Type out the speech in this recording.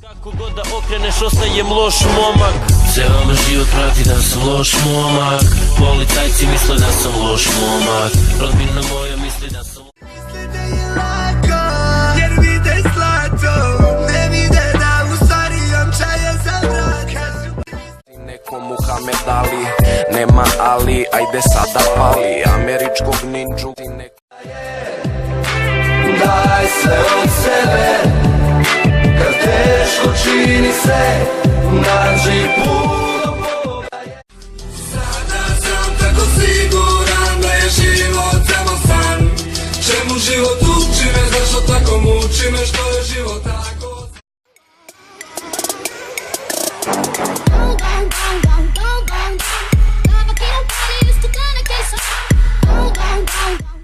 Kako god da okreneš, ostajem loš momak. Ceo me život prati da sam loš momak. Policajci misle da sam loš momak. Rodbina moja misli da sam loš momak. Misle da je lako, jer vide zlato. Ne vide da u stvari omča je za vraka. Neko Muhammed Ali, nema Ali, ajde sada pali američkog ninđu. Daj sve od sebe, kad teško čini se, nađi put do Boga. Sada sam tako siguran da je život samo san. Čemu život uči me, zašto tako muči me, što je život tako? Don't